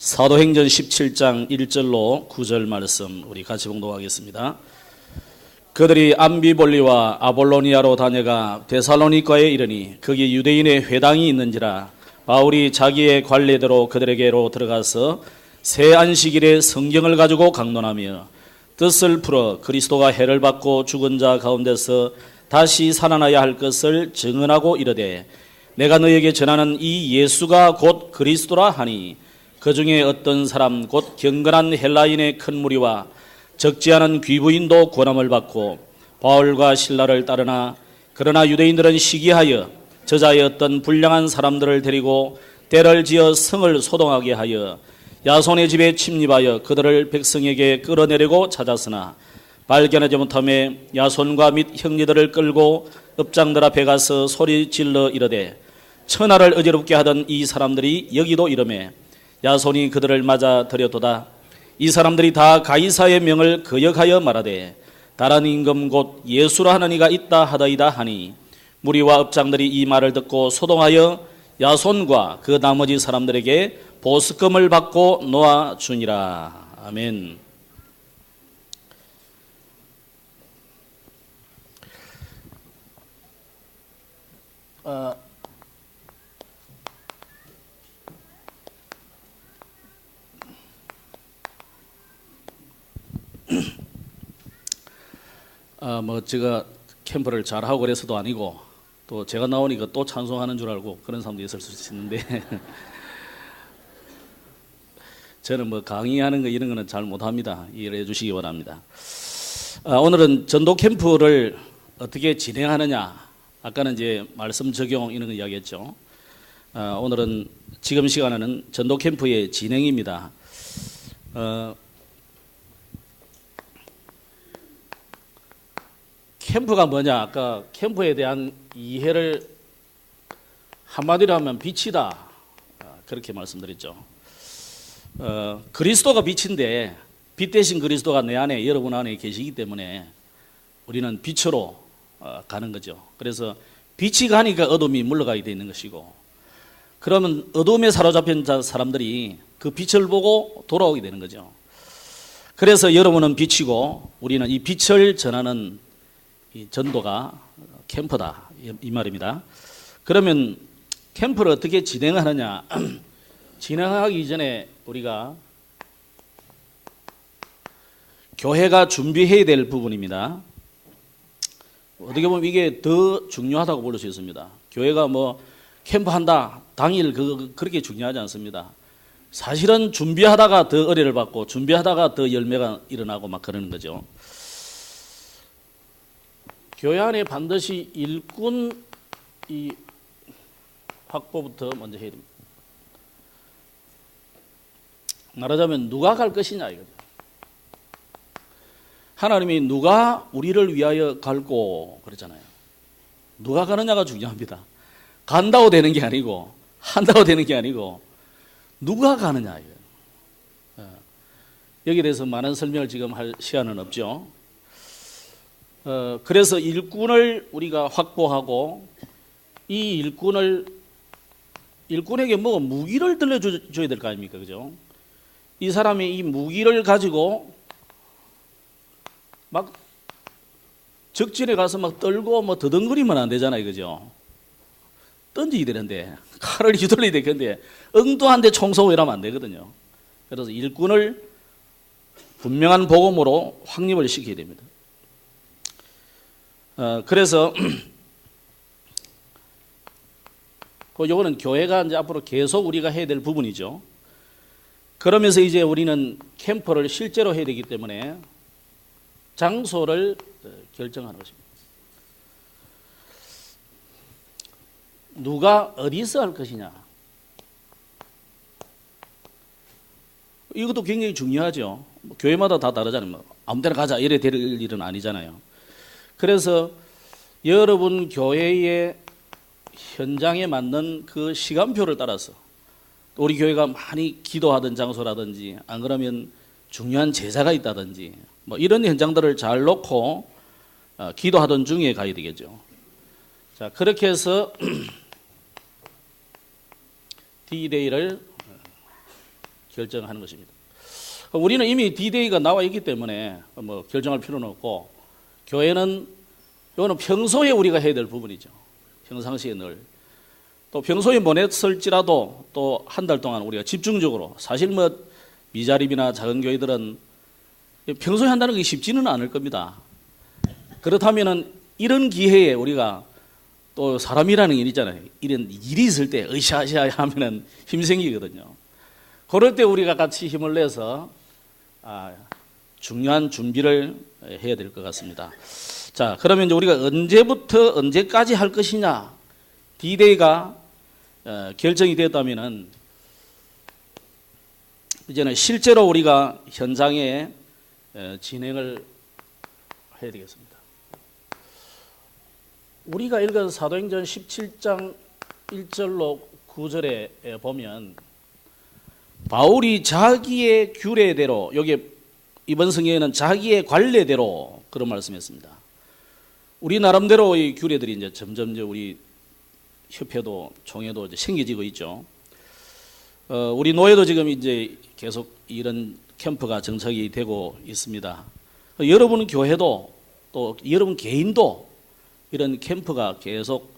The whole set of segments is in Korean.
사도행전 17장 1절로 9절 말씀 우리 같이 봉독하겠습니다. 그들이 암비볼리와 아볼로니아로 다녀가 데살로니가에 이르니 거기 유대인의 회당이 있는지라 바울이 자기의 관례대로 그들에게로 들어가서 새 안식일에 성경을 가지고 강론하며 뜻을 풀어 그리스도가 해를 받고 죽은 자 가운데서 다시 살아나야 할 것을 증언하고 이르되 내가 너에게 전하는 이 예수가 곧 그리스도라 하니 그 중에 어떤 사람 곧 경건한 헬라인의 큰 무리와 적지 않은 귀부인도 권함을 받고 바울과 실라를 따르나 그러나 유대인들은 시기하여 저자의 어떤 불량한 사람들을 데리고 때를 지어 성을 소동하게 하여 야손의 집에 침입하여 그들을 백성에게 끌어내려고 찾았으나 발견하지 못하며 야손과 및 형제들을 끌고 읍장들 앞에 가서 소리 질러 이르되 천하를 어지럽게 하던 이 사람들이 여기도 이르매 야손이 그들을 맞아 들여도다. 이 사람들이 다 가이사의 명을 거역하여 말하되 다른 임금 곧 예수라 하는 이가 있다 하더이다 하니 무리와 읍장들이 이 말을 듣고 소동하여 야손과 그 나머지 사람들에게 보석금을 받고 놓아주니라. 아멘. 제가 캠프를 잘하고 그래서도 아니고 또 제가 나오니까 또 찬송하는 줄 알고 그런 사람도 있을 수 있는데 저는 강의하는 거 이런 거는 잘 못합니다. 이해해 주시기 바랍니다. 오늘은 전도 캠프를 어떻게 진행하느냐, 아까는 이제 말씀 적용 이런 거 이야기했죠. 오늘은 지금 시간에는 전도 캠프의 진행입니다. 캠프가 뭐냐? 아까 캠프에 대한 이해를 한마디로 하면 빛이다. 그렇게 말씀드렸죠. 그리스도가 빛인데 빛 대신 그리스도가 내 안에 여러분 안에 계시기 때문에 우리는 빛으로 가는 거죠. 그래서 빛이 가니까 어둠이 물러가게 되어 있는 것이고 그러면 어둠에 사로잡힌 사람들이 그 빛을 보고 돌아오게 되는 거죠. 그래서 여러분은 빛이고 우리는 이 빛을 전하는 이 전도가 캠프다 이 말입니다. 그러면 캠프를 어떻게 진행하느냐? 진행하기 전에 우리가 교회가 준비해야 될 부분입니다. 어떻게 보면 이게 더 중요하다고 볼 수 있습니다. 교회가 캠프한다 당일 그렇게 중요하지 않습니다. 사실은 준비하다가 더 의뢰를 받고 준비하다가 더 열매가 일어나고 막 그러는 거죠. 교회 안에 반드시 일꾼 이 확보부터 먼저 해야 됩니다. 말하자면 누가 갈 것이냐 이거죠. 하나님이 누가 우리를 위하여 갈고 그러잖아요. 누가 가느냐가 중요합니다. 간다고 되는 게 아니고 한다고 되는 게 아니고 누가 가느냐 이거예요. 여기에 대해서 많은 설명을 지금 할 시간은 없죠. 그래서 일꾼을 우리가 확보하고 이 일꾼에게 무기를 들려줘야 될 거 아닙니까? 그죠? 이 사람이 이 무기를 가지고 막 적진에 가서 막 떨고 더덩거리면 안 되잖아요. 그죠? 던지게 되는데, 칼을 휘둘러야 되겠는데, 엉뚱한데 총 쏘고 이러면 안 되거든요. 그래서 일꾼을 분명한 복음으로 확립을 시켜야 됩니다. 그래서 요거는 교회가 이제 앞으로 계속 우리가 해야 될 부분이죠. 그러면서 이제 우리는 캠프를 실제로 해야 되기 때문에 장소를 결정하는 것입니다. 누가 어디서 할 것이냐. 이것도 굉장히 중요하죠. 교회마다 다 다르잖아요. 아무 데나 가자 이래 될 일은 아니잖아요. 그래서 여러분 교회의 현장에 맞는 그 시간표를 따라서 우리 교회가 많이 기도하던 장소라든지 안 그러면 중요한 제사가 있다든지 이런 현장들을 잘 놓고 기도하던 중에 가야 되겠죠. 자, 그렇게 해서 D-Day를 결정하는 것입니다. 우리는 이미 D-Day가 나와 있기 때문에 뭐 결정할 필요는 없고, 교회는 이거는 평소에 우리가 해야 될 부분이죠. 평상시에 늘. 또 평소에 못 했을지라도 또 한 달 동안 우리가 집중적으로, 사실 뭐 미자립이나 작은 교회들은 평소에 한다는 게 쉽지는 않을 겁니다. 그렇다면은 이런 기회에 우리가 또 사람이라는 일 있잖아요. 이런 일이 있을 때 으쌰으쌰 하면은 힘 생기거든요. 그럴 때 우리가 같이 힘을 내서 중요한 준비를 해야 될 것 같습니다. 자, 그러면 이제 우리가 언제부터 언제까지 할 것이냐, D-Day가 결정이 됐다면은 이제는 실제로 우리가 현장에 진행을 해야 되겠습니다. 우리가 읽은 사도행전 17장 1절로 9절에 보면 바울이 자기의 규례대로, 여기 이번 성경에는 자기의 관례대로 그런 말씀했습니다. 우리 나름대로 이 규례들이 이제 점점 이제 우리 협회도 총회도 이제 생겨지고 있죠. 우리 노예도 지금 이제 계속 이런 캠프가 정착이 되고 있습니다. 여러분 교회도 또 여러분 개인도 이런 캠프가 계속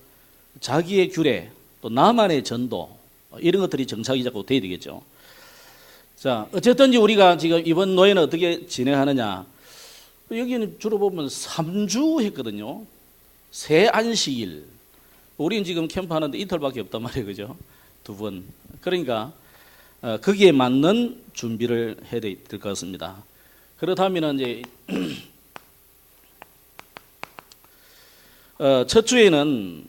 자기의 규례 또 나만의 전도 이런 것들이 정착이 자꾸 돼야 되겠죠. 자, 어쨌든지 우리가 지금 이번 노예는 어떻게 진행하느냐. 여기는 주로 보면 3주 했거든요. 새 안식일. 우리는 지금 캠프 하는데 이틀밖에 없단 말이에요. 그죠? 2번. 그러니까 거기에 맞는 준비를 해야 될 것 같습니다. 그렇다면 이제 첫 주에는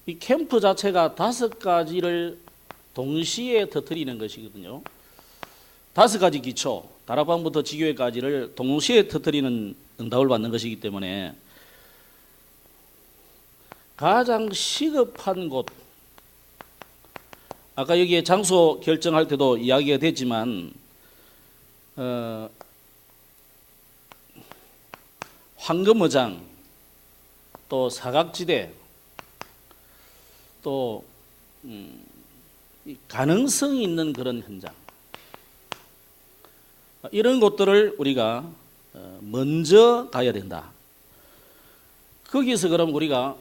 이 캠프 자체가 5가지를 동시에 터뜨리는 것이거든요. 5가지 기초, 다락방부터 지교회까지를 동시에 터뜨리는 응답을 받는 것이기 때문에 가장 시급한 곳, 아까 여기에 장소 결정할 때도 이야기가 됐지만 황금어장, 또 사각지대, 또 가능성이 있는 그런 현장, 이런 곳들을 우리가 먼저 가야 된다. 거기서 그럼 우리가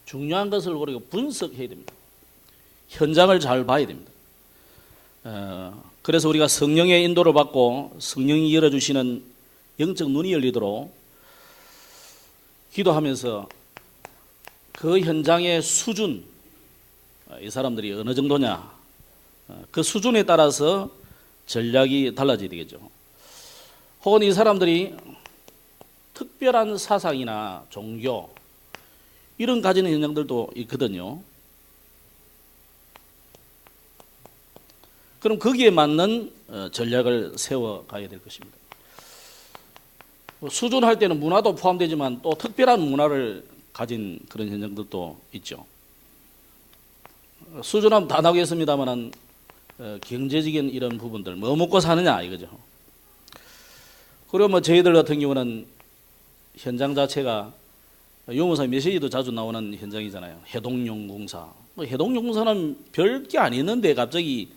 중요한 것을 우리가 분석해야 됩니다. 현장을 잘 봐야 됩니다. 그래서 우리가 성령의 인도를 받고 성령이 열어주시는 영적 눈이 열리도록 기도하면서 그 현장의 수준, 이 사람들이 어느 정도냐, 그 수준에 따라서 전략이 달라져야 되겠죠. 혹은 이 사람들이 특별한 사상이나 종교 이런 가지는 현장들도 있거든요. 그럼 거기에 맞는 전략을 세워가야 될 것입니다. 수준할 때는 문화도 포함되지만 또 특별한 문화를 가진 그런 현장들도 있죠. 수준하면 다 나오겠습니다만 경제적인 이런 부분들, 뭐 먹고 사느냐 이거죠. 그리고 뭐 저희들 같은 경우는 현장 자체가 유무사 메시지도 자주 나오는 현장이잖아요. 해동용 공사. 뭐 해동용 공사는 별게 아니었는데 갑자기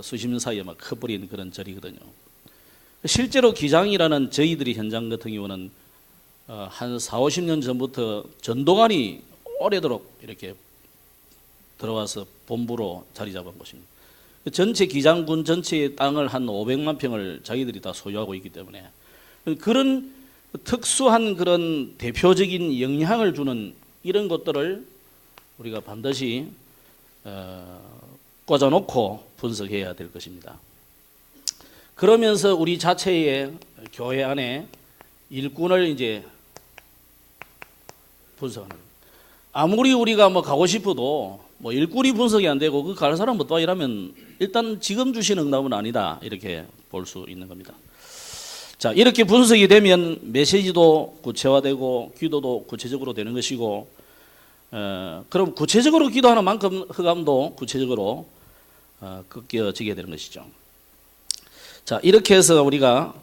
수십 년 사이에 막 커버린 그런 절이거든요. 실제로 기장이라는 저희들이 현장 같은 경우는 한 4, 50년 전부터 전도관이 오래도록 이렇게 들어와서 본부로 자리 잡은 것입니다. 전체 기장군 전체의 땅을 한 500만 평을 자기들이 다 소유하고 있기 때문에 그런 특수한 그런 대표적인 영향을 주는 이런 것들을 우리가 반드시 꽂아놓고 분석해야 될 것입니다. 그러면서 우리 자체의 교회 안에 일꾼을 이제 분석하는 거예요. 아무리 우리가 뭐 가고 싶어도 뭐 일꾼이 분석이 안 되고 그 갈 사람 못 봐 이러면 일단 지금 주신 응답은 아니다 이렇게 볼 수 있는 겁니다. 자, 이렇게 분석이 되면 메시지도 구체화되고 기도도 구체적으로 되는 것이고 그럼 구체적으로 기도하는 만큼 흑암도 구체적으로 꺾여지게 되는 것이죠. 자, 이렇게 해서 우리가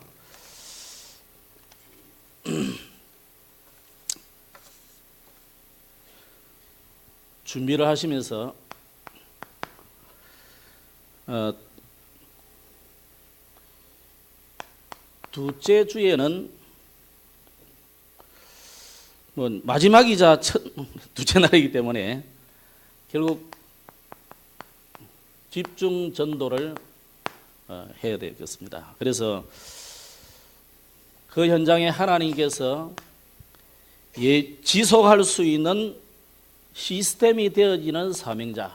준비를 하시면서 둘째 주에는 뭐 마지막이자 둘째 날이기 때문에 결국 집중 전도를 해야 되겠습니다. 그래서 그 현장에 하나님께서 지속할 수 있는 시스템이 되어지는 사명자,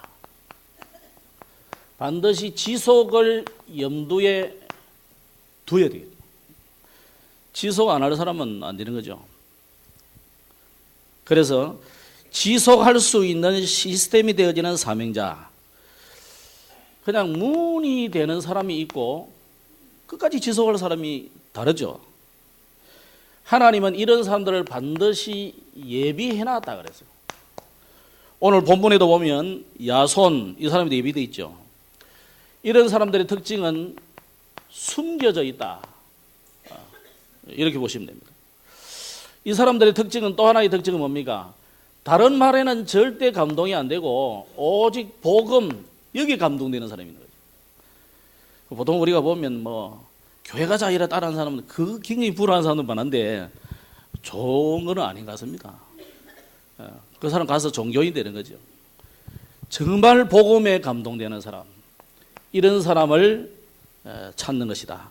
반드시 지속을 염두에 두어야 되겠죠. 지속 안 할 사람은 안 되는 거죠. 그래서 지속할 수 있는 시스템이 되어지는 사명자, 그냥 문이 되는 사람이 있고 끝까지 지속할 사람이 다르죠. 하나님은 이런 사람들을 반드시 예비해놨다 그랬어요. 오늘 본문에도 보면 야손, 이 사람이 예비되어 있죠. 이런 사람들의 특징은 숨겨져 있다, 이렇게 보시면 됩니다. 이 사람들의 특징은, 또 하나의 특징은 뭡니까? 다른 말에는 절대 감동이 안 되고 오직 복음, 여기에 감동되는 사람이 있는 거죠. 보통 우리가 보면 뭐 교회 가자 이래 따라하는 사람은 그 굉장히 불안한 사람들 많은데 좋은 건 아닌 것 같습니다. 그 사람 가서 종교인 되는 거죠. 정말 복음에 감동되는 사람, 이런 사람을 찾는 것이다.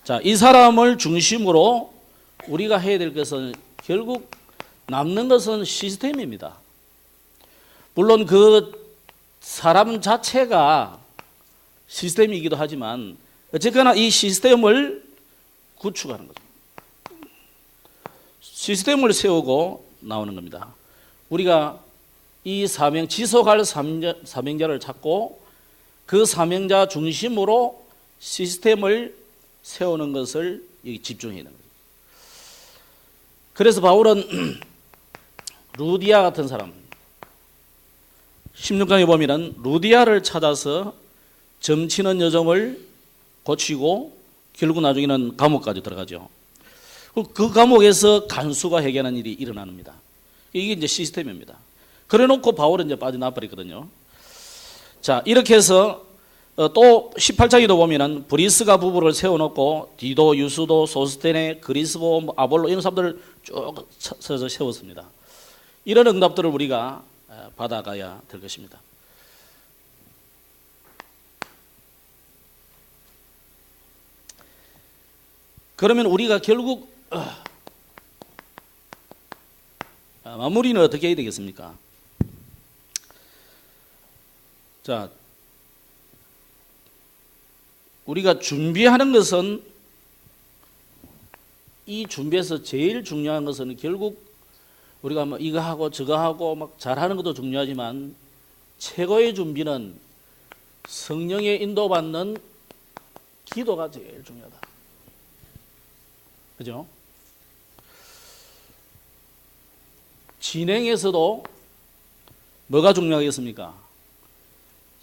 자, 이 사람을 중심으로 우리가 해야 될 것은, 결국 남는 것은 시스템입니다. 물론 그 사람 자체가 시스템이기도 하지만 어쨌거나 이 시스템을 구축하는 거죠. 시스템을 세우고 나오는 겁니다. 우리가 이 지속할 사명자를 찾고 그 사명자 중심으로 시스템을 세우는 것을 여기 집중해야 되는 거죠. 그래서 바울은 루디아 같은 사람, 16장에 보면 루디아를 찾아서 점치는 여정을 고치고 결국 나중에는 감옥까지 들어가죠. 그 감옥에서 간수가 해결하는 일이 일어납니다. 이게 이제 시스템입니다. 그래 놓고 바울은 이제 빠져나와 버렸거든요. 자, 이렇게 해서 또 18장에도 보면은 브리스가 부부를 세워놓고 디도, 유스도, 소스테네, 그리스보, 아볼로 이런 사람들을 쭉 서서 세웠습니다. 이런 응답들을 우리가 받아가야 될 것입니다. 그러면 우리가 결국 마무리는 어떻게 해야 되겠습니까? 자, 우리가 준비하는 것은, 이 준비에서 제일 중요한 것은 결국 우리가 뭐 이거 하고 저거 하고 막 잘하는 것도 중요하지만 최고의 준비는 성령의 인도받는 기도가 제일 중요하다. 그죠? 진행에서도 뭐가 중요하겠습니까?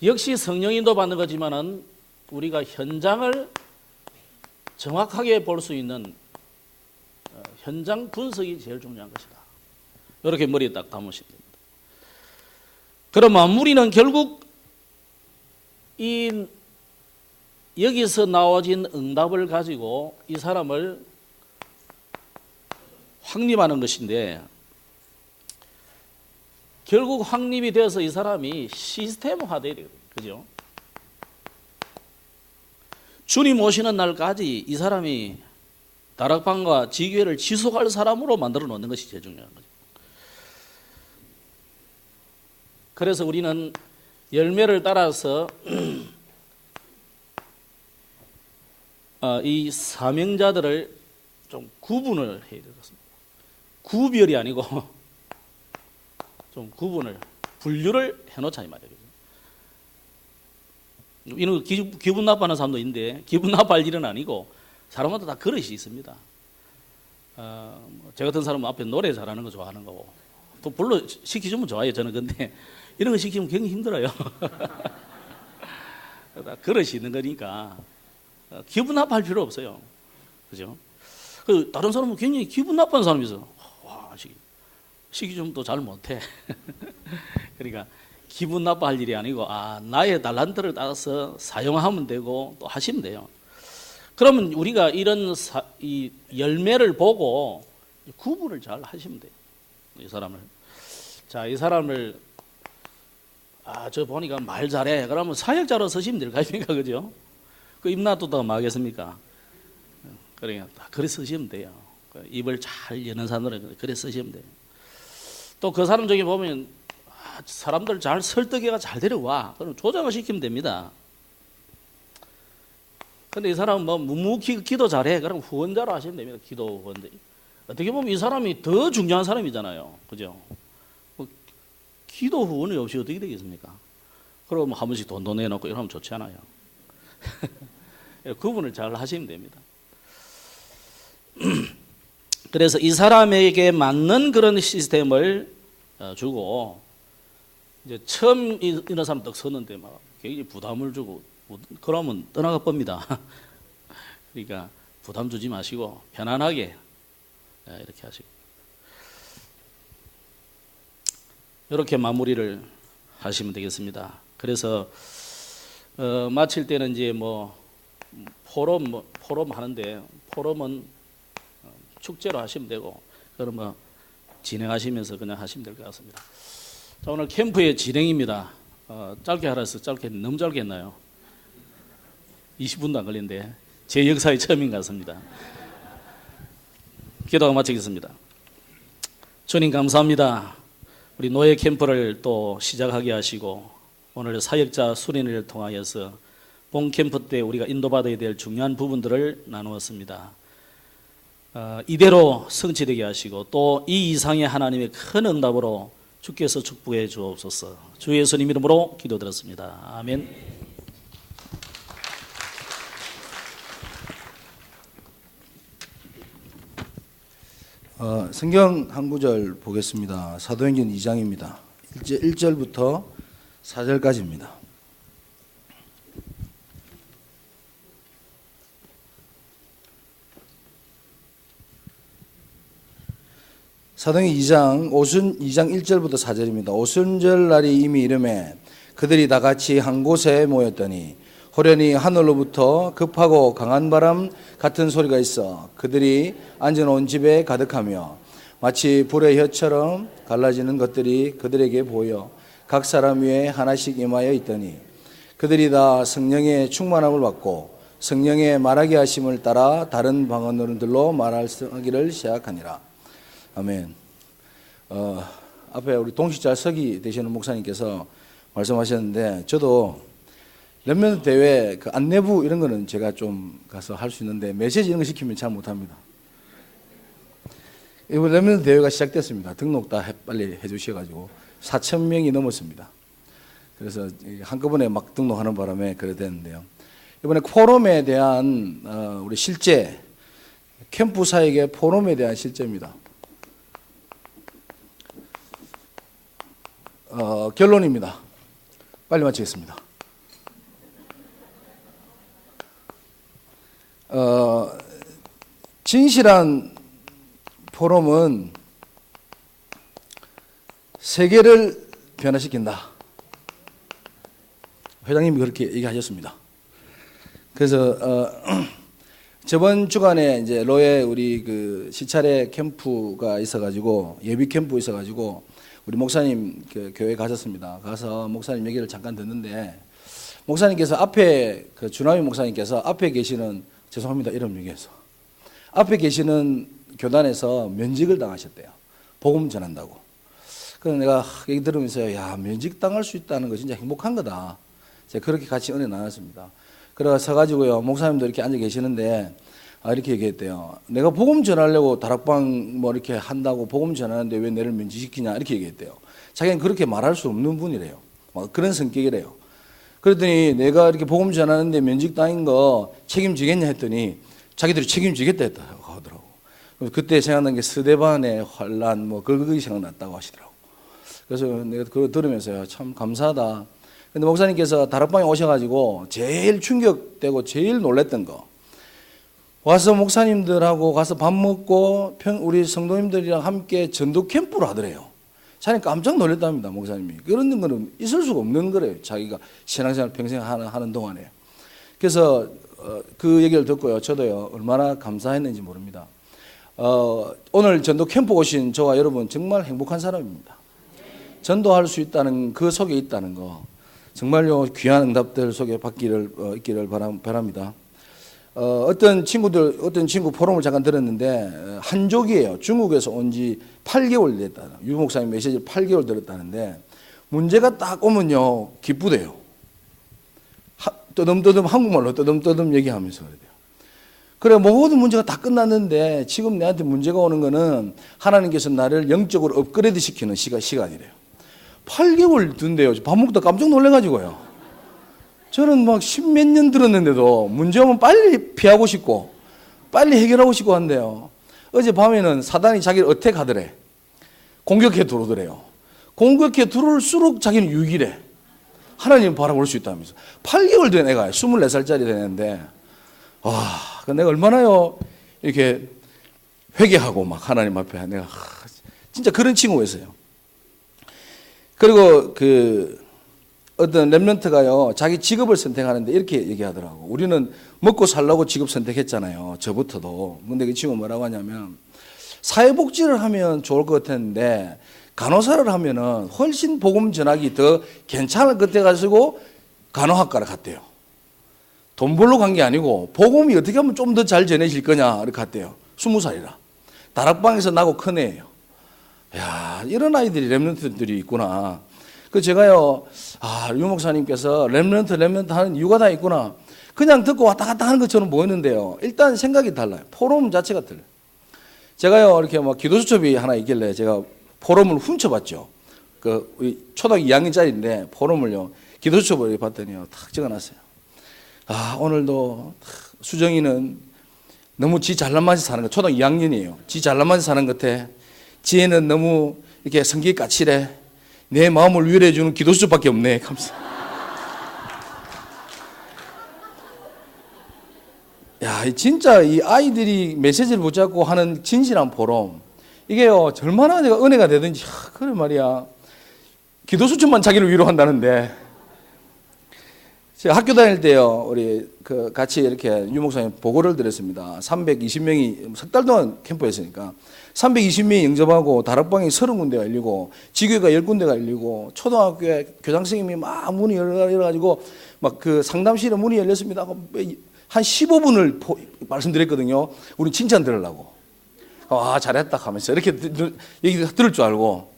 역시 성령 인도받는 거지만은 우리가 현장을 정확하게 볼 수 있는 현장 분석이 제일 중요한 것이다. 이렇게 머리에 딱 담으시면 됩니다. 그럼 마무리는 결국 여기서 나와진 응답을 가지고 이 사람을 확립하는 것인데, 결국 확립이 되어서 이 사람이 시스템화되어야 되거든요. 그죠? 주님 오시는 날까지 이 사람이 다락방과 지교회를 지속할 사람으로 만들어 놓는 것이 제일 중요한 거죠. 그래서 우리는 열매를 따라서 이 사명자들을 좀 구분을 해야 되겠습니다. 구별이 아니고 좀 구분을, 분류를 해놓자 이 말이에요. 이런 기분 나빠하는 사람도 있는데 기분 나빠할 일은 아니고 사람마다 다 그릇이 있습니다. 저 같은 사람은 앞에 노래 잘하는 거 좋아하는 거고 또 불러 시키주면 좋아요. 저는. 근데 이런 거 시키면 굉장히 힘들어요. 다 그릇이 있는 거니까 기분 나빠할 필요 없어요. 그죠? 다른 사람은 굉장히 기분 나빠하는 사람이 있어요. 와, 시기 좀 또 잘 못해. 그러니까 기분 나빠할 일이 아니고 나의 달란트를 따라서 사용하면 되고 또 하시면 돼요. 그러면 우리가 이런 이 열매를 보고 구분을 잘 하시면 돼요. 이 사람을. 자, 이 사람을 저 보니까 말 잘해. 그러면 사역자로 서시면 될 거 아닙니까? 그죠? 그 입 놔두다가 뭐 하겠습니까? 그러니까 그래 쓰시면 돼요. 입을 잘 여는 사람들은 그래 쓰시면 돼요. 또 그 사람 중에 보면 사람들 잘 설득해가 잘 데려와. 그럼 조장을 시키면 됩니다. 근데 이 사람은 뭐 묵묵히 기도 잘해. 그럼 후원자로 하시면 됩니다. 기도 후원자. 어떻게 보면 이 사람이 더 중요한 사람이잖아요. 그죠? 뭐 기도 후원이 없이 어떻게 되겠습니까? 그럼 한 번씩 돈도 내놓고 이러면 좋지 않아요. 구분을 잘 하시면 됩니다. 그래서 이 사람에게 맞는 그런 시스템을 주고, 이제 처음 이런 사람 딱 서는데 막 굉장히 부담을 주고, 그러면 떠나가 봅니다. 그러니까 부담 주지 마시고 편안하게 이렇게 하시고, 이렇게 마무리를 하시면 되겠습니다. 그래서 마칠 때는 이제 뭐 포럼 하는데, 포럼은 축제로 하시면 되고, 그러면 진행하시면서 그냥 하시면 될 것 같습니다. 자, 오늘 캠프의 진행입니다. 짧게 하라 해서 너무 짧게 했나요? 20분도 안 걸린데 제 역사의 처음인 것 같습니다. 기도가 마치겠습니다. 주님 감사합니다. 우리 노예 캠프를 또 시작하게 하시고, 오늘 사역자 수련회를 통하여서 본 캠프 때 우리가 인도받아야 될 중요한 부분들을 나누었습니다. 이대로 성취되게 하시고 또 이 이상의 하나님의 큰 응답으로 주께서 축복해 주옵소서. 주 예수님 이름으로 기도드렸습니다. 아멘. 성경 한 구절 보겠습니다. 사도행전 2장입니다. 1절부터 4절까지입니다. 사도행전 2장 1절부터 4절입니다. 오순절 날이 이미 이르매 그들이 다 같이 한 곳에 모였더니 호련히 하늘로부터 급하고 강한 바람 같은 소리가 있어 그들이 앉아놓은 집에 가득하며 마치 불의 혀처럼 갈라지는 것들이 그들에게 보여 각 사람 위에 하나씩 임하여 있더니 그들이 다 성령의 충만함을 받고 성령의 말하게 하심을 따라 다른 방언들로 말하기를 시작하니라. 아멘. 앞에 우리 동시자 서기 되시는 목사님께서 말씀하셨는데, 저도 랩런트 대회 그 안내부 이런 거는 제가 좀 가서 할 수 있는데 메시지 이런 거 시키면 잘 못합니다. 이번 랩런트 대회가 시작됐습니다. 등록 다 빨리 해주셔가지고 4,000명이 넘었습니다. 그래서 한꺼번에 막 등록하는 바람에 그래 됐는데요. 이번에 포럼에 대한 우리 실제 캠프 사역의 포럼에 대한 실제입니다. 결론입니다. 빨리 마치겠습니다. 진실한 포럼은 세계를 변화시킨다. 회장님이 그렇게 얘기하셨습니다. 그래서 저번 주간에 이제 로에 우리 그 시찰의 캠프가 있어가지고 예비 캠프 있어가지고 우리 목사님 그 교회 가셨습니다. 가서 목사님 얘기를 잠깐 듣는데, 목사님께서 앞에 그 주나미 목사님께서 앞에 계시는, 죄송합니다 이름 얘기해서, 앞에 계시는 교단에서 면직을 당하셨대요. 복음 전한다고. 그래서 내가 얘기 들으면서 야, 면직 당할 수 있다는 거 진짜 행복한 거다. 제가 그렇게 같이 은혜 나눴습니다. 그래서 서가지고요, 목사님도 이렇게 앉아 계시는데 이렇게 얘기했대요. 내가 복음 전하려고 다락방 뭐 이렇게 한다고 복음 전하는데 왜 내를 면직시키냐 이렇게 얘기했대요. 자기는 그렇게 말할 수 없는 분이래요. 그런 성격이래요. 그랬더니 내가 이렇게 복음 전하는데 면직당인 거 책임지겠냐 했더니 자기들이 책임지겠다 했다고 하더라고. 그때 생각난 게 스데반의 환란 뭐 그거 생각났다고 하시더라고. 그래서 내가 그거 들으면서요, 참 감사하다. 근데 목사님께서 다락방에 오셔가지고 제일 충격되고 제일 놀랬던 거, 와서 목사님들하고 가서 밥 먹고 우리 성도님들이랑 함께 전도 캠프를 하더래요. 자기는 깜짝 놀랐답니다, 목사님이. 그런 거는 있을 수가 없는 거래요. 자기가 신앙생활 평생 하는 동안에. 그래서 그 얘기를 듣고요, 저도요 얼마나 감사했는지 모릅니다. 오늘 전도 캠프 오신 저와 여러분 정말 행복한 사람입니다. 전도할 수 있다는 그 속에 있다는 거 정말요 귀한 응답들 속에 있기를 바랍니다. 어떤 친구 포럼을 잠깐 들었는데 한족이에요. 중국에서 온 지 8개월 됐다. 유 목사님 메시지를 8개월 들었다는데 문제가 딱 오면요 기쁘대요. 떠듬떠듬 한국말로 떠듬떠듬 얘기하면서 그래요. 그래 모든 문제가 다 끝났는데 지금 내한테 문제가 오는 거는 하나님께서 나를 영적으로 업그레이드 시키는 시간이래요. 8개월 든대요. 밥 먹다 깜짝 놀래가지고요. 저는 막 10몇 년 들었는데도 문제 오면 빨리 피하고 싶고 빨리 해결하고 싶고 한대요. 어제 밤에는 사단이 자기를 어택하더래. 공격해 들어오더래요. 공격해 들어올수록 자기는 유익이래. 하나님 바라볼 수 있다면서. 8개월 된 애가 24살짜리 되는데 내가 얼마나요 이렇게 회개하고 막 하나님 앞에 내가 진짜 그런 친구였어요. 그리고 어떤 렘넌트가요 자기 직업을 선택하는데 이렇게 얘기하더라고. 우리는 먹고 살라고 직업 선택했잖아요, 저부터도. 근데 그 친구 뭐라고 하냐면 사회복지를 하면 좋을 것 같았는데 간호사를 하면은 훨씬 복음 전하기 더 괜찮을 것 같아가지고 간호학과를 갔대요. 돈 벌러 간 게 아니고 복음이 어떻게 하면 좀 더 잘 전해질 거냐 이렇게 갔대요. 20살이라 다락방에서 나고 큰 애예요. 야, 이런 아이들이 렘넌트들이 있구나. 제가요, 유 목사님께서 렘넌트 하는 이유가 다 있구나. 그냥 듣고 왔다 갔다 하는 것처럼 보이는데요. 일단 생각이 달라요. 포럼 자체가 달라요. 제가요, 이렇게 막 기도수첩이 하나 있길래 제가 포럼을 훔쳐봤죠. 우리 초등학교 2학년짜리인데 포럼을요, 기도수첩을 봤더니요, 탁 적어놨어요. 오늘도 수정이는 너무 지 잘난 맛이 사는 거, 초등학교 2학년이에요. 지 잘난 맛이 사는 것 같아. 지혜는 너무 이렇게 성격이 까칠해. 내 마음을 위로해 주는 기도수밖에 없네. 감사. 야, 진짜 이 아이들이 메시지를 붙잡고 하는 진실한 포럼. 이게요, 얼마나 내가 은혜가 되든지, 그래 말이야. 기도수첩만 자기를 위로한다는데. 제가 학교 다닐 때요, 우리 같이 이렇게 유 목사님 보고를 드렸습니다. 320명이 석 달 동안 캠프였으니까 320명이 영접하고 다락방이 30군데가 열리고 지교회가 10군데가 열리고 초등학교에 교장 선생님이 막 문이 열어가지고 막 상담실에 문이 열렸습니다. 한 15분을 말씀드렸거든요. 우리 칭찬 들으려고. 잘했다 하면서 이렇게 얘기 들을 줄 알고.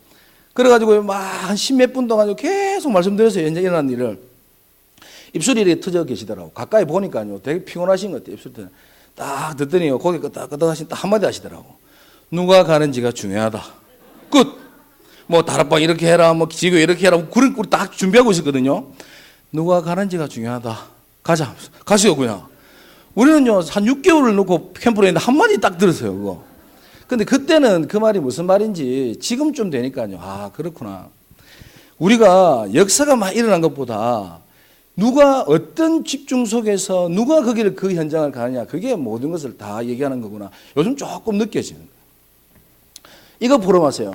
그래가지고 막 한 10몇 분 동안 계속 말씀드렸어요. 현재 일어난 일을. 입술이 이렇게 터져 계시더라고. 가까이 보니까요, 되게 피곤하신 것 같아요. 입술 딱 듣더니요, 고개 끄덕끄덕 하신 딱 한마디 하시더라고. 누가 가는지가 중요하다. 끝. 뭐 다락방 이렇게 해라, 뭐 지교 이렇게 해라, 그런 걸 딱 준비하고 있었거든요. 누가 가는지가 중요하다. 가자. 가세요 그냥. 우리는요 한 6개월을 놓고 캠프로 했는데 한마디 딱 들었어요 그거. 근데 그때는 그 말이 무슨 말인지 지금쯤 되니까요. 그렇구나. 우리가 역사가 막 일어난 것보다 누가 어떤 집중 속에서 누가 그 현장을 가느냐, 그게 모든 것을 다 얘기하는 거구나. 요즘 조금 느껴지는 거예요. 이거 포럼하세요.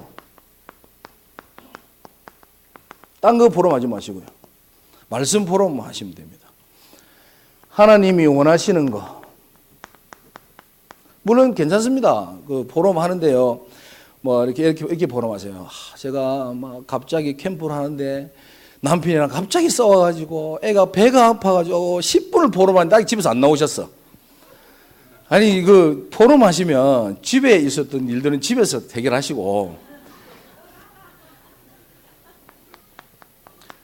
딴 거 포럼하지 마시고요. 말씀 포럼 하시면 됩니다. 하나님이 원하시는 거. 물론 괜찮습니다. 포럼 하는데요. 뭐 이렇게 포럼하세요. 제가 막 갑자기 캠프를 하는데 남편이랑 갑자기 싸워가지고 애가 배가 아파가지고 10분을 포럼하는데 집에서 안 나오셨어. 아니 포럼 하시면 집에 있었던 일들은 집에서 해결하시고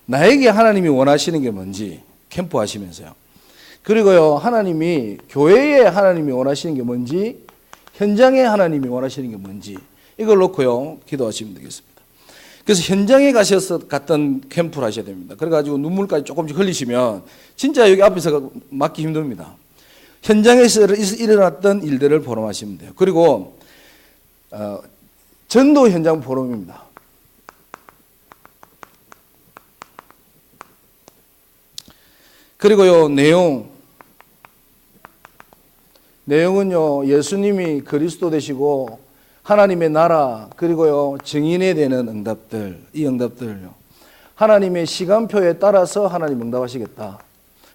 나에게 하나님이 원하시는 게 뭔지 캠프 하시면서요. 그리고요 하나님이 교회에 하나님이 원하시는 게 뭔지 현장에 하나님이 원하시는 게 뭔지 이걸 놓고요 기도하시면 되겠습니다. 그래서 현장에 갔던 캠프를 하셔야 됩니다. 그래가지고 눈물까지 조금씩 흘리시면 진짜 여기 앞에서 맡기 힘듭니다. 현장에서 일어났던 일들을 포럼하시면 돼요. 그리고 전도 현장 포럼입니다. 그리고요 내용 내용은요, 예수님이 그리스도 되시고 하나님의 나라 그리고요 증인에 되는 응답들, 이 응답들요 하나님의 시간표에 따라서 하나님 응답하시겠다.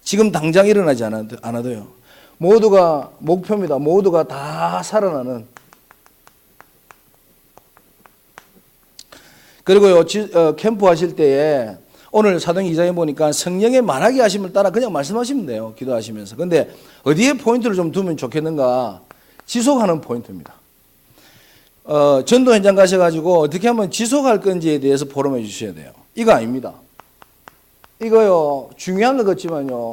지금 당장 일어나지 않아도요. 모두가 목표입니다. 모두가 다 살아나는. 그리고요 캠프 하실 때에 오늘 사도행 2장에 보니까 성령의 말하게 하심을 따라 그냥 말씀하시면 돼요. 기도하시면서. 근데 어디에 포인트를 좀 두면 좋겠는가? 지속하는 포인트입니다. 전도 현장 가셔가지고 어떻게 하면 지속할 건지에 대해서 포럼해 주셔야 돼요. 이거 아닙니다. 이거요, 중요한 것 같지만요,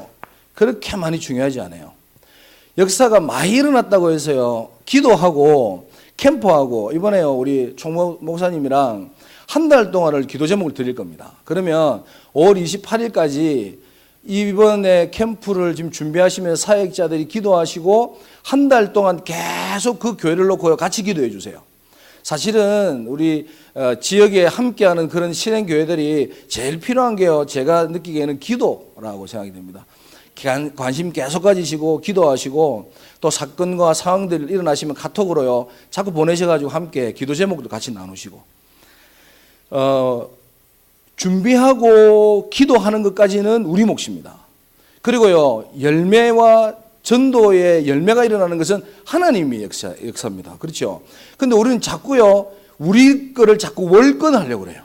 그렇게 많이 중요하지 않아요. 역사가 많이 일어났다고 해서요, 기도하고, 캠프하고, 이번에요, 우리 총 목사님이랑 한 달 동안을 기도 제목을 드릴 겁니다. 그러면 5월 28일까지 이번에 캠프를 지금 준비하시면서 사역자들이 기도하시고 한 달 동안 계속 그 교회를 놓고 같이 기도해 주세요. 사실은 우리 지역에 함께하는 그런 실행교회들이 제일 필요한 게요, 제가 느끼기에는 기도라고 생각이 됩니다. 관심 계속 가지시고 기도하시고 또 사건과 상황들 일어나시면 카톡으로요 자꾸 보내셔가지고 함께 기도 제목도 같이 나누시고 준비하고 기도하는 것까지는 우리 몫입니다. 그리고요 열매와 전도의 열매가 일어나는 것은 하나님의 역사입니다. 그렇죠? 근데 우리는 자꾸요 우리 거를 자꾸 월권하려고 그래요.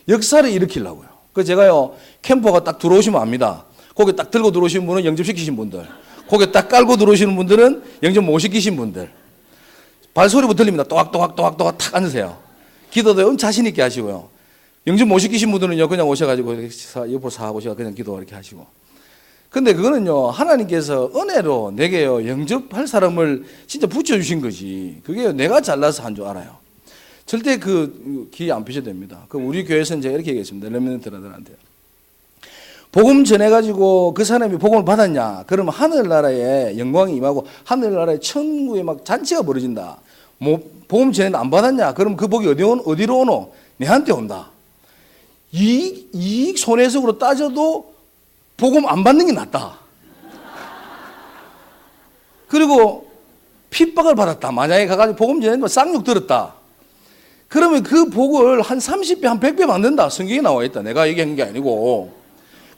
역사를 일으키려고요. 그래서 제가요 캠퍼가 딱 들어오시면 압니다. 고개 딱 들고 들어오시는 분은 영접시키신 분들, 고개 딱 깔고 들어오시는 분들은 영접 못 시키신 분들. 발소리부터 들립니다. 또각또각 탁 앉으세요. 기도도 자신 있게 하시고요. 영접 못 시키신 분들은요 그냥 오셔가지고 옆으로 사 오셔서 그냥 기도 이렇게 하시고. 근데 그거는요 하나님께서 은혜로 내게요 영접할 사람을 진짜 붙여주신 거지. 그게 내가 잘나서 한 줄 알아요. 절대 그 기회 안 피셔도 됩니다. 그 우리 교회에서는 제가 이렇게 얘기했습니다. 레미넌트들한테 복음 전해가지고 그 사람이 복음을 받았냐? 그러면 하늘나라에 영광이 임하고 하늘나라에 천국에 막 잔치가 벌어진다. 뭐 복음 전에 안 받았냐? 그럼 그 복이 어디로 오노? 내한테 온다. 이 손해석으로 따져도 복음 안 받는 게 낫다. 그리고 핍박을 받았다. 만약에 가가지고 복음 전에 쌍욕 들었다. 그러면 그 복을 한 30배, 한 100배 받는다. 성경에 나와 있다. 내가 얘기한 게 아니고.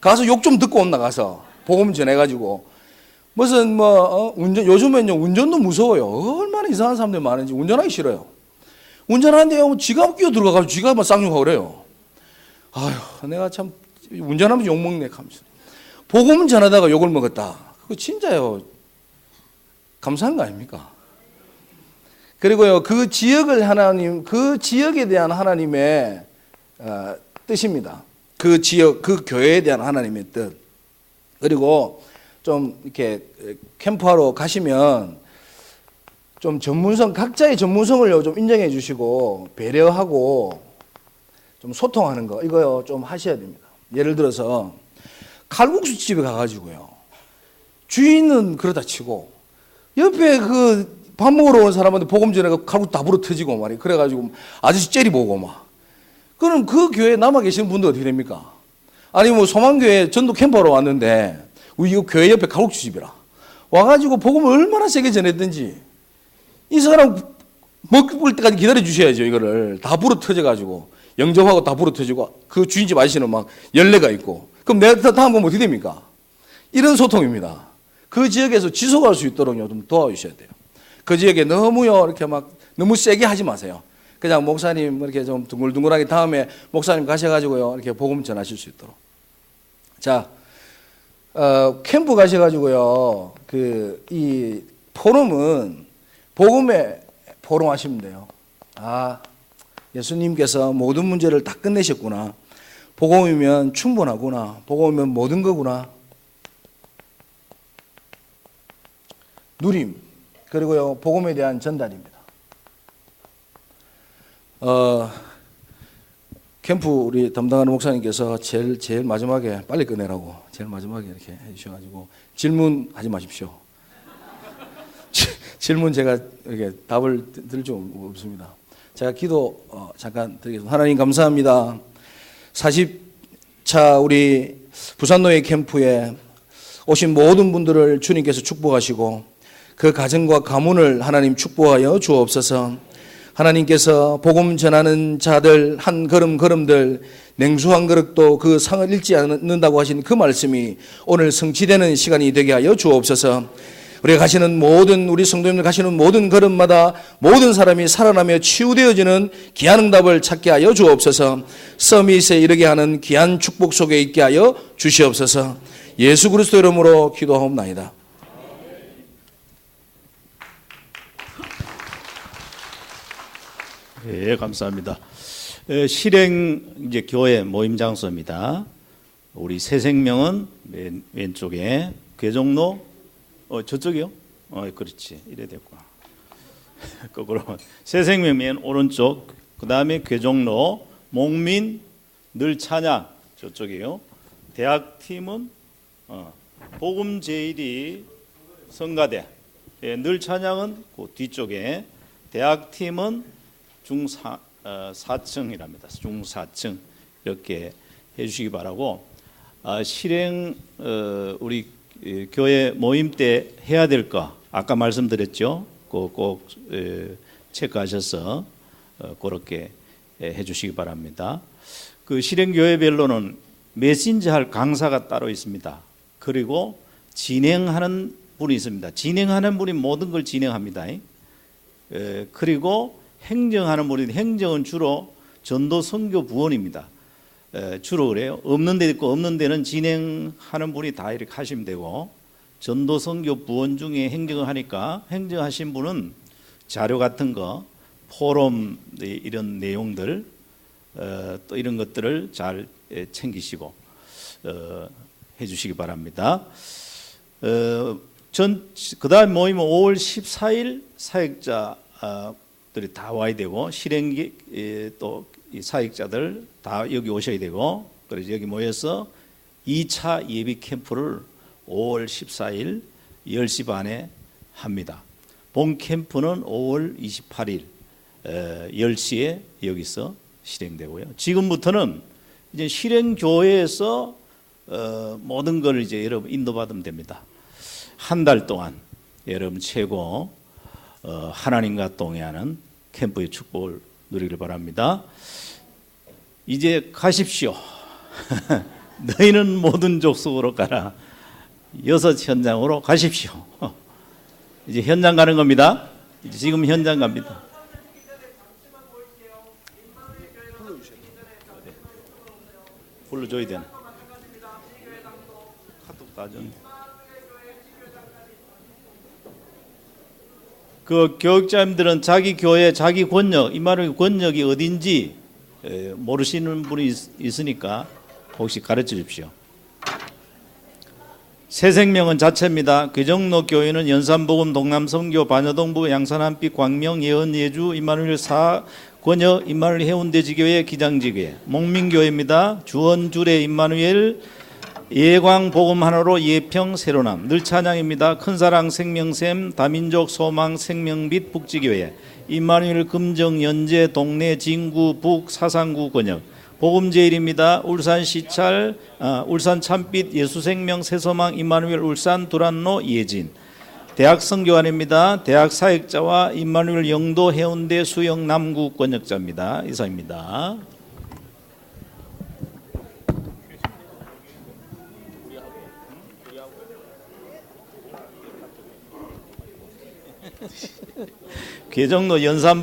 가서 욕 좀 듣고 온다 가서 복음 전해가지고 무슨 운전 요즘은요 운전도 무서워요. 얼마나 이상한 사람들이 많은지 운전하기 싫어요. 운전하는데요 지가 끼어 들어가가지고 지가 막 쌍욕하고 그래요. 아휴 내가 참 운전하면서 욕 먹네 하면서 복음 전하다가 욕을 먹었다. 그거 진짜요 감사한 거 아닙니까? 그리고요 그 지역을 하나님 그 지역에 대한 하나님의 뜻입니다. 그 지역, 그 교회에 대한 하나님의 뜻. 그리고 좀 이렇게 캠프하러 가시면 좀 각자의 전문성을 좀 인정해 주시고 배려하고 좀 소통하는 거, 이거요 좀 하셔야 됩니다. 예를 들어서 칼국수 집에 가가지고요. 주인은 그러다 치고 옆에 그 밥 먹으러 온 사람한테 복음 전에 칼국수 다 불어 터지고 말이에요. 그래가지고 아저씨 째리보고 막. 그럼 그 교회에 남아 계시는 분들 어떻게 됩니까? 아니 뭐 소망교회 전도 캠프로 왔는데 우리 교회 옆에 칼국수집이라 와가지고 복음을 얼마나 세게 전했든지 이 사람 먹을 때까지 기다려 주셔야죠. 이거를 다 불어 터져가지고 영접하고 다 불어 터지고 그 주인집 아저씨는 막 열례가 있고 그럼 내가 다음 건 어떻게 됩니까? 이런 소통입니다. 그 지역에서 지속할 수 있도록 좀 도와주셔야 돼요. 그 지역에 너무요 이렇게 막 너무 세게 하지 마세요. 그냥 목사님 이렇게 좀 둥글둥글하게 다음에 목사님 가셔가지고요 이렇게 복음 전하실 수 있도록. 자, 캠프 가셔가지고요 이 포럼은 복음의 포럼 하시면 돼요. 아, 예수님께서 모든 문제를 다 끝내셨구나. 복음이면 충분하구나. 복음이면 모든 거구나. 누림 그리고요 복음에 대한 전달입니다. 캠프 우리 담당하는 목사님께서 제일 마지막에 빨리 끝내라고 제일 마지막에 이렇게 해주셔가지고 질문하지 마십시오. 질문 제가 이렇게 답을 드릴 줄 없습니다. 제가 기도 잠깐 드리겠습니다. 하나님 감사합니다. 40차 우리 부산노예 캠프에 오신 모든 분들을 주님께서 축복하시고 그 가정과 가문을 하나님 축복하여 주옵소서. 하나님께서 복음 전하는 자들 한 걸음들 냉수 한 그릇도 그 상을 잃지 않는다고 하신 그 말씀이 오늘 성취되는 시간이 되게 하여 주옵소서. 우리가 가시는 모든 우리 성도님들 가시는 모든 걸음마다 모든 사람이 살아나며 치유되어지는 귀한 응답을 찾게 하여 주옵소서. 서밋에 이르게 하는 귀한 축복 속에 있게 하여 주시옵소서. 예수 그리스도 이름으로 기도하옵나이다. 예, 감사합니다. 실행 이제 교회 모임 장소입니다. 우리 새생명은 왼쪽에, 괴종로 저쪽이요? 그렇지. 이래 됐구나. 거꾸로 새생명 맨 오른쪽, 그 다음에 괴종로, 목민, 늘 찬양 저쪽이요. 대학팀은 복음 제일이 성가대, 늘 찬양은 그 뒤쪽에, 대학팀은 중사층이랍니다. 중사층 이렇게 해주시기 바라고. 실행 우리 교회 모임 때 해야 될 거 아까 말씀드렸죠. 꼭 체크하셔서 그렇게 해주시기 바랍니다. 그 실행 교회별로는 메신저 할 강사가 따로 있습니다. 그리고 진행하는 분이 있습니다. 진행하는 분이 모든 걸 진행합니다. 그리고 행정하는 분이, 행정은 주로 전도 선교 부원입니다. 주로 그래요. 없는 데 있고 없는 데는 진행하는 분이 다 이렇게 하시면 되고, 전도 선교 부원 중에 행정을 하니까 행정하신 분은 자료 같은 거, 포럼 이런 내용들 또 이런 것들을 잘 챙기시고 해주시기 바랍니다. 그 다음 모임은 5월 14일 사역자들이 다 와야 되고, 실행기 또 사역자들 다 여기 오셔야 되고, 그래서 여기 모여서 2차 예비 캠프를 5월 14일 10시 반에 합니다. 본 캠프는 5월 28일 10시에 여기서 실행되고요. 지금부터는 이제 실행교회에서 모든 걸 이제 여러분 인도받으면 됩니다. 한 달 동안 여러분 최고 하나님과 동행하는 캠프의 축복을 누리길 바랍니다. 이제 가십시오. 너희는 모든 족속으로 가라. 6 현장으로 가십시오. 이제 현장 가는 겁니다. 이제 지금 현장 갑니다. 불러줘야 되나? 카톡 따전. 그 교육자님들은 자기 교회, 자기 권역, 이말의 권역이 어딘지 모르시는 분이 있으니까 혹시 가르쳐 주십시오. 새생명은 자체입니다. 괴정로 교회는 연산복음, 동남선교, 반여동부, 양산한빛, 광명, 예언, 예주, 임마누엘 사권역, 임마누엘 해운대지교회, 기장지교회. 목민교회입니다. 주원주례, 임마누엘, 예광복음 하나로 예평, 세로남. 늘찬양입니다. 큰사랑, 생명샘, 다민족, 소망, 생명빛, 북지교회. 임마누엘, 금정, 연제, 동래, 진구, 북, 사상구, 권역. 복음제일입니다. 울산 시찰, 울산 참빛, 예수생명, 새소망, 임마누엘, 울산, 두란노, 예진. 대학 선교관입니다. 대학 사역자와 임마누엘 영도, 해운대, 수영, 남구 권역자입니다. 이상입니다. 괴정로 연산